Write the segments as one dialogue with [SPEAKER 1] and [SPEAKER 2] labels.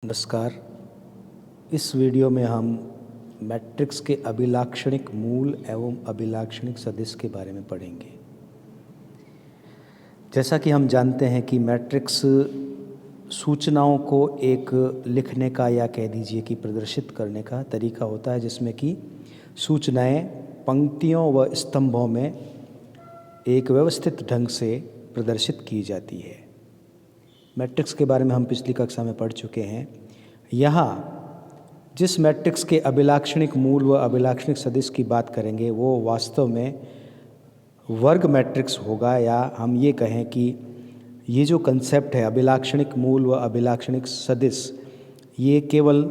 [SPEAKER 1] नमस्कार। इस वीडियो में हम मैट्रिक्स के अभिलाक्षणिक मूल एवं अभिलाक्षणिक सदिश के बारे में पढ़ेंगे। जैसा कि हम जानते हैं कि मैट्रिक्स सूचनाओं को एक लिखने का या कह दीजिए कि प्रदर्शित करने का तरीका होता है, जिसमें कि सूचनाएं पंक्तियों व स्तंभों में एक व्यवस्थित ढंग से प्रदर्शित की जाती है। मैट्रिक्स के बारे में हम पिछली कक्षा में पढ़ चुके हैं। यहाँ जिस मैट्रिक्स के अभिलाक्षणिक मूल व अभिलाक्षणिक सदिश की बात करेंगे वो वास्तव में वर्ग मैट्रिक्स होगा, या हम ये कहें कि ये जो कंसेप्ट है अभिलाक्षणिक मूल व अभिलाक्षणिक सदिश, ये केवल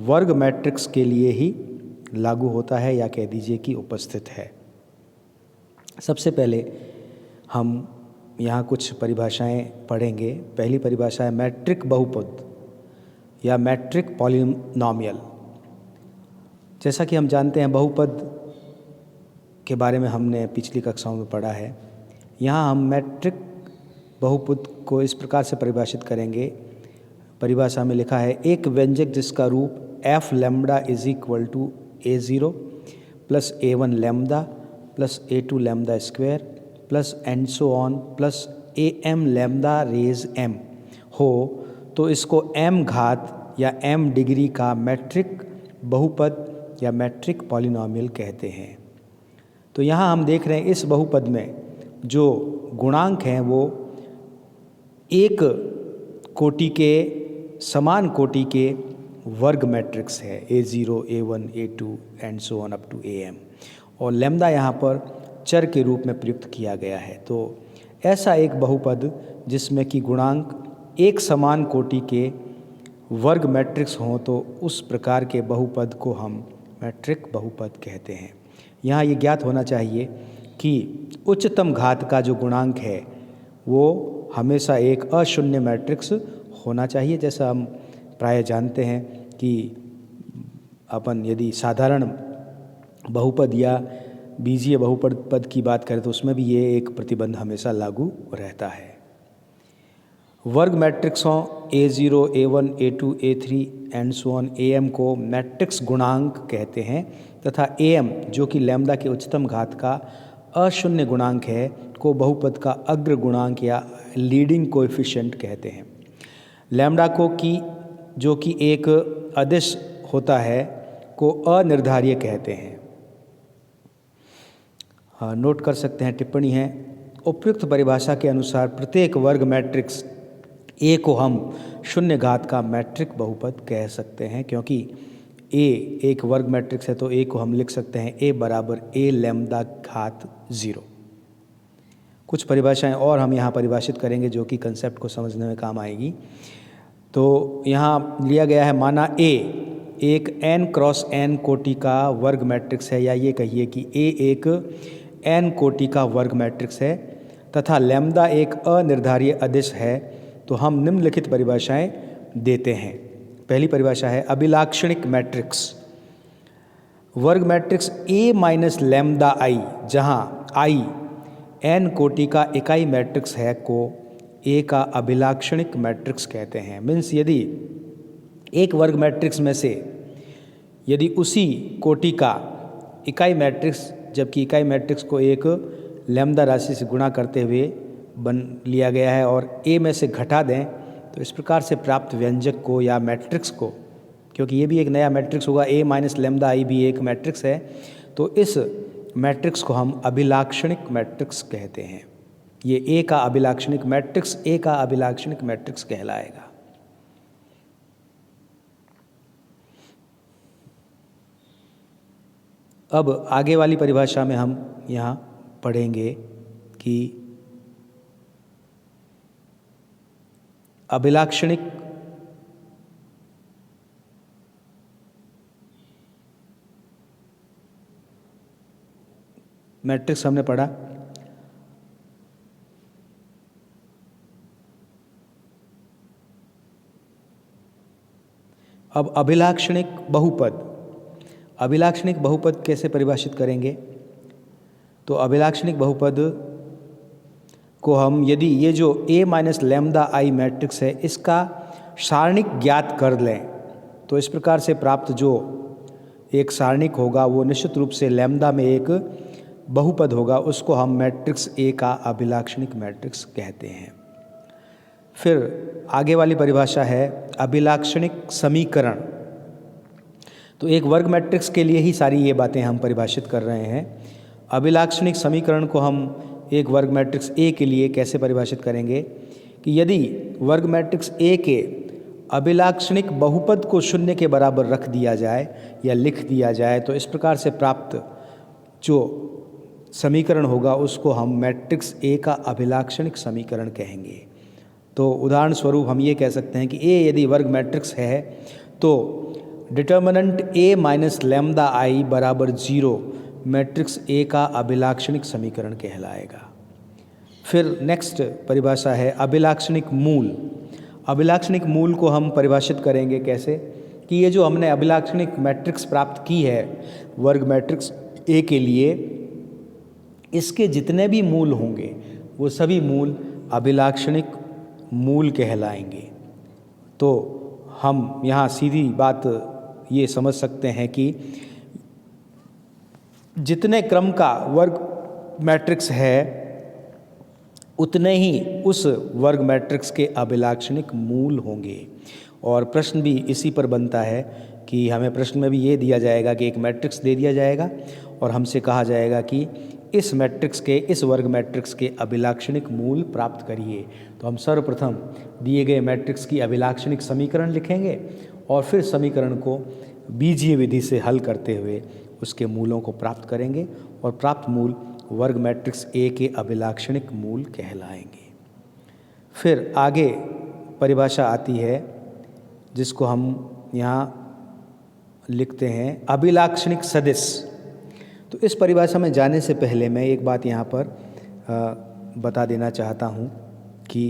[SPEAKER 1] वर्ग मैट्रिक्स के लिए ही लागू होता है, या कह दीजिए कि उपस्थित है। सबसे पहले हम यहाँ कुछ परिभाषाएं पढ़ेंगे। पहली परिभाषा है मैट्रिक बहुपद या मैट्रिक पॉलिनोमियल। जैसा कि हम जानते हैं बहुपद के बारे में हमने पिछली कक्षाओं में पढ़ा है। यहाँ हम मैट्रिक बहुपद को इस प्रकार से परिभाषित करेंगे। परिभाषा में लिखा है एक व्यंजक जिसका रूप F lambda is equal to A0 plus A1 lambda plus A2 lambda square plus and so on plus AM lambda raise M हो तो इसको m घात या m डिग्री का मैट्रिक बहुपद या मैट्रिक पॉलिनोमियल कहते हैं। तो यहाँ हम देख रहे हैं इस बहुपद में जो गुणांक हैं वो एक कोटि के समान कोटि के वर्ग मैट्रिक्स है, A0, A1, A2 and so on up to AM, और लैम्बडा यहाँ पर चर के रूप में प्रयुक्त किया गया है। तो ऐसा एक बहुपद जिसमें कि गुणांक एक समान कोटि के वर्ग मैट्रिक्स हों तो उस प्रकार के बहुपद को हम मैट्रिक बहुपद कहते हैं। यहाँ ये ज्ञात होना चाहिए कि उच्चतम घात का जो गुणांक है वो हमेशा एक अशून्य मैट्रिक्स होना चाहिए। जैसा हम प्राय जानते हैं कि अपन यदि साधारण बहुपद या बीजीय बहुपद की बात करें तो उसमें भी ये एक प्रतिबंध हमेशा लागू रहता है। वर्ग मैट्रिक्सों A0, A1, A2, A3 and so on AM को मैट्रिक्स गुणांक कहते हैं तथा AM जो कि लैम्बडा के उच्चतम घात का अशून्य गुणांक है को बहुपद का अग्र गुणांक या लीडिंग कोएफिशिएंट कहते हैं। लैम्बडा को की जो कि एक अदिश होता है को अनिर्धारीय कहते हैं। नोट कर सकते हैं, टिप्पणी है, उपयुक्त परिभाषा के अनुसार प्रत्येक वर्ग मैट्रिक्स A को हम शून्य घात का मैट्रिक बहुपद कह सकते हैं, क्योंकि A एक वर्ग मैट्रिक्स है तो A को हम लिख सकते हैं A बराबर A लैम्बडा घात 0। कुछ परिभाषाएं और हम यहाँ परिभाषित करेंगे जो कि कंसेप्ट को समझने में काम आएगी। तो यहाँ लिया गया है, माना A एक n क्रॉस n कोटि का वर्ग मैट्रिक्स है, या ये कहिए कि A एक n कोटि का वर्ग मैट्रिक्स है तथा लैम्बडा एक अनिर्धारीय अदिश है, तो हम निम्नलिखित परिभाषाएं देते हैं। पहली परिभाषा है अभिलाक्षणिक मैट्रिक्स। वर्ग matrix A minus lambda I, जहाँ I n कोटि का इकाई मैट्रिक्स है, को A का अभिलाक्षणिक मैट्रिक्स कहते हैं। मीन्स यदि एक वर्ग मैट्रिक्स में से यदि उसी कोटि का इकाई मैट्रिक्स, जबकि इकाई मैट्रिक्स को एक लैम्बडा राशि से गुणा करते हुए बन लिया गया है, और A में से घटा दें तो इस प्रकार से प्राप्त व्यंजक को या मैट्रिक्स को, क्योंकि ये भी एक नया मैट्रिक्स होगा, A माइनस लैम्बडा I भी एक मैट्रिक्स है, तो इस मैट्रिक्स को हम अभिलाक्षणिक मैट्रिक्स कहते हैं। ये A का अभिलाक्षणिक मैट्रिक्स A का अभिलाक्षणिक मैट्रिक्स कहलाएगा। अब आगे वाली परिभाषा में हम यहाँ पढ़ेंगे कि अभिलाक्षणिक मैट्रिक्स हमने पढ़ा। अब अभिलाक्षणिक बहुपद, अभिलाक्षणिक बहुपद कैसे परिभाषित करेंगे? तो अभिलाक्षणिक बहुपद को हम यदि ये जो A minus lambda I matrix है इसका सारणिक ज्ञात कर लें तो इस प्रकार से प्राप्त जो एक सारणिक होगा वो निश्चित रूप से लैम्ब्डा में एक बहुपद होगा, उसको हम मैट्रिक्स ए का अभिलाक्षणिक मैट्रिक्स कहते हैं। फिर आगे वाली परिभाषा है अभिलाक्षणिक समीकरण। तो एक वर्ग मैट्रिक्स के लिए ही सारी ये बातें हम परिभाषित कर रहे हैं। अभिलाक्षणिक समीकरण को हम एक वर्ग मैट्रिक्स ए के लिए कैसे परिभाषित करेंगे कि यदि वर्ग मैट्रिक्स ए के अभिलाक्षणिक बहुपद को शून्य के बराबर रख दिया जाए या लिख दिया जाए तो इस प्रकार से प्राप्त जो समीकरण होगा उसको हम मैट्रिक्स ए का अभिलाक्षणिक समीकरण कहेंगे। तो उदाहरण स्वरूप हम ये कह सकते हैं कि ए यदि वर्ग मैट्रिक्स है तो डिटर्मिनेंट ए माइनस लैम्ब्डा आई बराबर 0 मैट्रिक्स ए का अभिलाक्षणिक समीकरण कहलाएगा। फिर नेक्स्ट परिभाषा है अभिलाक्षणिक मूल। अभिलाक्षणिक मूल को हम परिभाषित करेंगे कैसे कि ये जो हमने अभिलाक्षणिक मैट्रिक्स प्राप्त की है वर्ग मैट्रिक्स ए के लिए, इसके जितने भी मूल होंगे वो सभी मूल अभिलाक्षणिक मूल कहलाएंगे। तो हम यहाँ सीधी बात ये समझ सकते हैं कि जितने क्रम का वर्ग मैट्रिक्स है उतने ही उस वर्ग मैट्रिक्स के अभिलाक्षणिक मूल होंगे। और प्रश्न भी इसी पर बनता है कि हमें प्रश्न में भी ये दिया जाएगा कि एक मैट्रिक्स दे दिया जाएगा और हमसे कहा जाएगा कि इस मैट्रिक्स के इस वर्ग मैट्रिक्स के अभिलाक्षणिक मूल प्राप्त करिए। तो हम सर्वप्रथम दिए गए मैट्रिक्स की अभिलाक्षणिक समीकरण लिखेंगे और फिर समीकरण को बीजीय विधि से हल करते हुए उसके मूलों को प्राप्त करेंगे और प्राप्त मूल वर्ग मैट्रिक्स ए के अभिलाक्षणिक मूल कहलाएंगे। फिर आगे परिभाषा आती है जिसको हम यहाँ लिखते हैं अभिलाक्षणिक सदिश। तो इस परिभाषा में जाने से पहले मैं एक बात यहाँ पर बता देना चाहता हूँ कि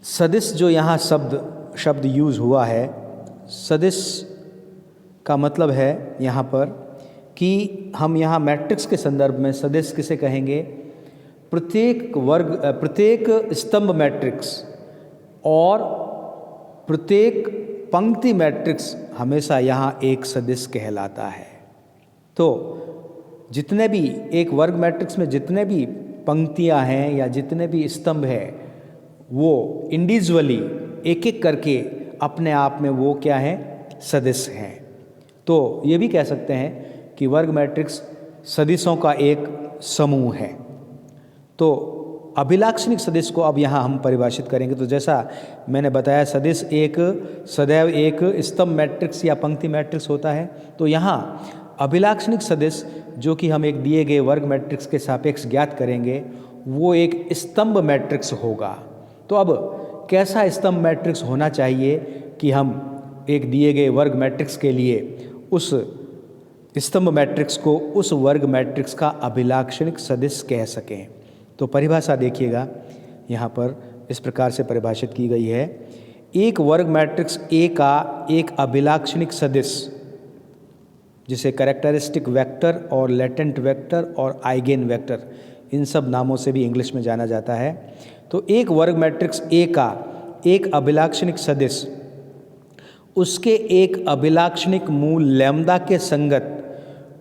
[SPEAKER 1] सदिश जो यहाँ शब्द यूज़ हुआ है, सदिश का मतलब है यहाँ पर कि हम यहाँ मैट्रिक्स के संदर्भ में सदिश किसे कहेंगे, प्रत्येक स्तंभ मैट्रिक्स और प्रत्येक पंक्ति मैट्रिक्स हमेशा यहाँ एक सदिश कहलाता है। तो जितने भी एक वर्ग मैट्रिक्स में जितने भी पंक्तियाँ हैं या जितने भी स्तंभ हैं वो इंडिविजुअली एक एक करके अपने आप में वो क्या है, सदिश हैं। तो ये भी कह सकते हैं कि वर्ग मैट्रिक्स सदिशों का एक समूह है। तो अभिलाक्षणिक सदिश को अब यहाँ हम परिभाषित करेंगे। तो जैसा मैंने बताया सदिश एक सदैव एक स्तंभ मैट्रिक्स या पंक्ति मैट्रिक्स होता है, तो यहाँ अभिलाक्षणिक सदिश जो कि हम एक दिए गए वर्ग मैट्रिक्स के सापेक्ष ज्ञात करेंगे वो एक स्तंभ मैट्रिक्स होगा। तो अब कैसा स्तंभ मैट्रिक्स होना चाहिए कि हम एक दिए गए वर्ग मैट्रिक्स के लिए उस स्तंभ मैट्रिक्स को उस वर्ग मैट्रिक्स का अभिलाक्षणिक सदिश कह सकें। तो परिभाषा देखिएगा यहाँ पर इस प्रकार से परिभाषित की गई है। एक वर्ग मैट्रिक्स ए का एक अभिलाक्षणिक सदिश जिसे कैरेक्टरिस्टिक वेक्टर और लेटेंट वेक्टर और आइगेन वेक्टर इन सब नामों से भी इंग्लिश में जाना जाता है। तो एक वर्ग मैट्रिक्स ए का एक अभिलाक्षणिक सदिश उसके एक अभिलाक्षणिक मूल लैम्ब्डा के संगत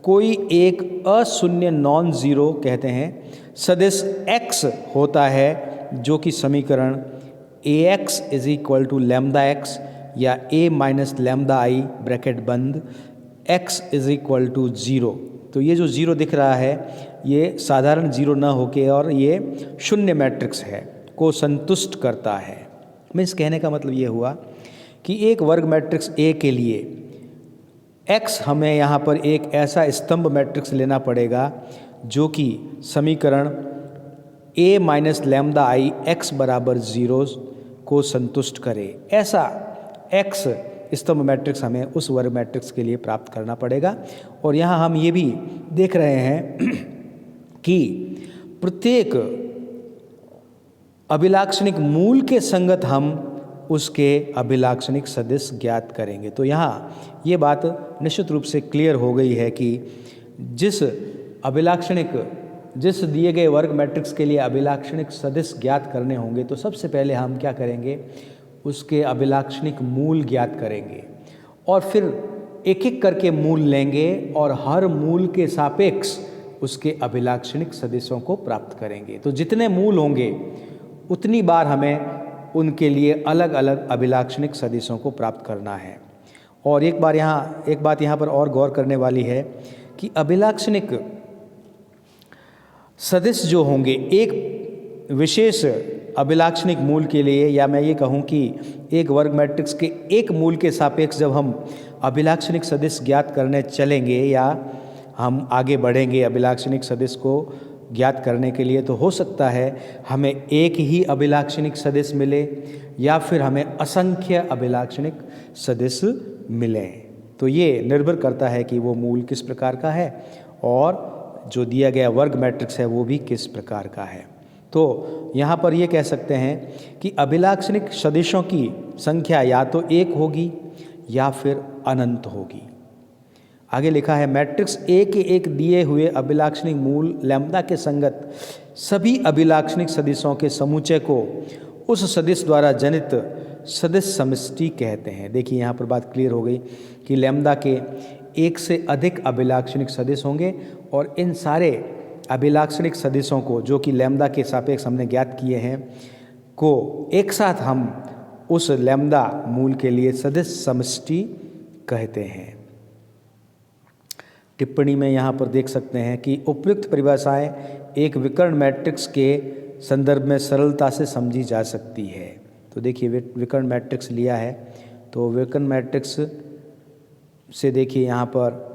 [SPEAKER 1] कोई एक अशून्य नॉन ज़ीरो कहते हैं सदिश x होता है, जो कि समीकरण ax is equal to lambda x या a minus lambda I bracket बंद x इज इक्वल टू 0। तो ये जो 0 दिख रहा है ये साधारण 0 न होके और ये शून्य मैट्रिक्स है को संतुष्ट करता है। मीन्स कहने का मतलब ये हुआ कि एक वर्ग मैट्रिक्स ए के लिए x हमें यहाँ पर एक ऐसा स्तंभ मैट्रिक्स लेना पड़ेगा जो कि समीकरण a minus lambda I x बराबर 0 को संतुष्ट करे। ऐसा x स्तंभ मैट्रिक्स हमें उस वर्ग मैट्रिक्स के लिए प्राप्त करना पड़ेगा। और यहाँ हम ये भी देख रहे हैं कि प्रत्येक अभिलाक्षणिक मूल के संगत हम उसके अभिलाक्षणिक सदिश ज्ञात करेंगे। तो यहाँ ये बात निश्चित रूप से क्लियर हो गई है कि जिस अभिलाक्षणिक जिस दिए गए वर्ग मैट्रिक्स के लिए अभिलाक्षणिक सदिश ज्ञात करने होंगे तो सबसे पहले हम क्या करेंगे, उसके अभिलाक्षणिक मूल ज्ञात करेंगे और फिर एक एक करके मूल लेंगे और हर मूल के सापेक्ष उसके अभिलाक्षणिक सदिशों को प्राप्त करेंगे। तो जितने मूल होंगे उतनी बार हमें उनके लिए अलग अलग अभिलाक्षणिक सदिशों को प्राप्त करना है। और एक बात यहाँ पर और गौर करने वाली है कि अभिलाक्षणिक सदिश जो होंगे एक विशेष अभिलाक्षणिक मूल के लिए, या मैं ये कहूँ कि एक वर्ग मैट्रिक्स के एक मूल के सापेक्ष जब हम अभिलाक्षणिक सदिश ज्ञात करने चलेंगे या हम आगे बढ़ेंगे अभिलाक्षणिक सदिश को ज्ञात करने के लिए, तो हो सकता है हमें एक ही अभिलाक्षणिक सदिश मिले या फिर हमें असंख्य अभिलाक्षणिक सदिश मिले। तो ये निर्भर करता है कि वो मूल किस प्रकार का है और जो दिया गया वर्ग मैट्रिक्स है वो भी किस प्रकार का है। तो यहाँ पर ये कह सकते हैं कि अभिलाक्षणिक सदिशों की संख्या या तो एक होगी या फिर अनंत होगी। आगे लिखा है मैट्रिक्स ए के एक दिए हुए अभिलाक्षणिक मूल लैम्ब्डा के संगत सभी अभिलाक्षणिक सदिशों के समुच्चय को उस सदिश द्वारा जनित सदिश समष्टि कहते हैं। देखिए यहाँ पर बात क्लियर हो गई कि लैम्ब्डा के एक से अधिक अभिलाक्षणिक सदिश होंगे और इन सारे अभिलाक्षणिक सदिशों को जो कि लैम्ब्डा के सापेक्ष हमने ज्ञात किए हैं को एक साथ हम उस लैम्ब्डा मूल के लिए सदिश समष्टि कहते हैं। टिप्पणी में यहाँ पर देख सकते हैं कि उपयुक्त परिभाषाएं एक विकर्ण मैट्रिक्स के संदर्भ में सरलता से समझी जा सकती है। तो देखिए विकर्ण मैट्रिक्स लिया है, तो विकर्ण मैट्रिक्स से देखिए यहाँ पर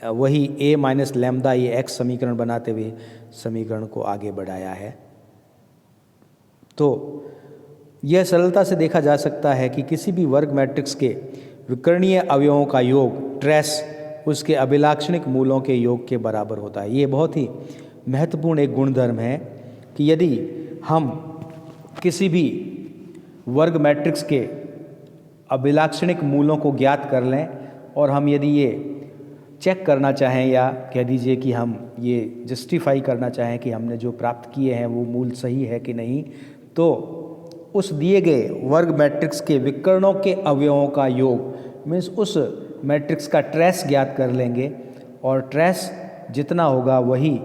[SPEAKER 1] वही A माइनस लैम्ब्डा ये x समीकरण बनाते हुए समीकरण को आगे बढ़ाया है। तो यह सरलता से देखा जा सकता है कि किसी भी वर्ग मैट्रिक्स के विकर्णीय अवयवों का योग ट्रेस उसके अभिलाक्षणिक मूलों के योग के बराबर होता है। ये बहुत ही महत्वपूर्ण एक गुणधर्म है कि यदि हम किसी भी वर्ग मैट्रिक्स के अभिलाक्षणिक मूलों को ज्ञात कर लें और हम यदि ये चेक करना चाहें या कह दीजिए कि हम ये जस्टिफाई करना चाहें कि हमने जो प्राप्त किए हैं वो मूल सही है कि नहीं, तो उस दिए गए वर्ग मैट्रिक्स के विकर्णों के अवयवों का योग मीन्स उस मैट्रिक्स का ट्रेस ज्ञात कर लेंगे और ट्रेस जितना होगा वही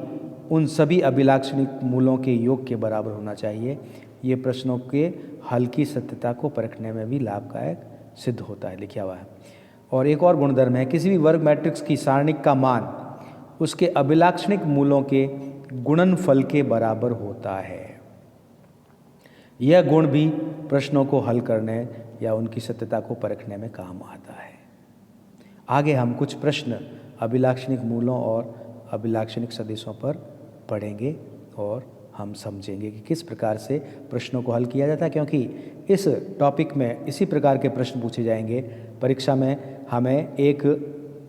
[SPEAKER 1] उन सभी अभिलाक्षणिक मूलों के योग के बराबर होना चाहिए। ये प्रश्नों के हल की सत्यता को परखने में भी लाभदायक सिद्ध होता है, लिखा हुआ है। और एक और गुणधर्म है किसी भी वर्ग मैट्रिक्स की सारणिक का मान उसके अभिलाक्षणिक मूलों के गुणनफल के बराबर होता है। यह गुण भी प्रश्नों को हल करने या उनकी सत्यता को परखने में काम आता है। आगे हम कुछ प्रश्न अभिलाक्षणिक मूलों और अभिलाक्षणिक सदिशों पर पढ़ेंगे और हम समझेंगे कि किस प्रकार से प्रश्नों को हल किया जाता है, क्योंकि इस टॉपिक में इसी प्रकार के प्रश्न पूछे जाएंगे। परीक्षा में हमें एक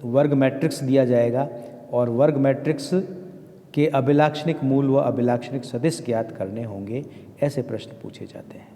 [SPEAKER 1] वर्ग मैट्रिक्स दिया जाएगा और वर्ग मैट्रिक्स के अभिलाक्षणिक मूल व अभिलाक्षणिक सदिश ज्ञात करने होंगे, ऐसे प्रश्न पूछे जाते हैं।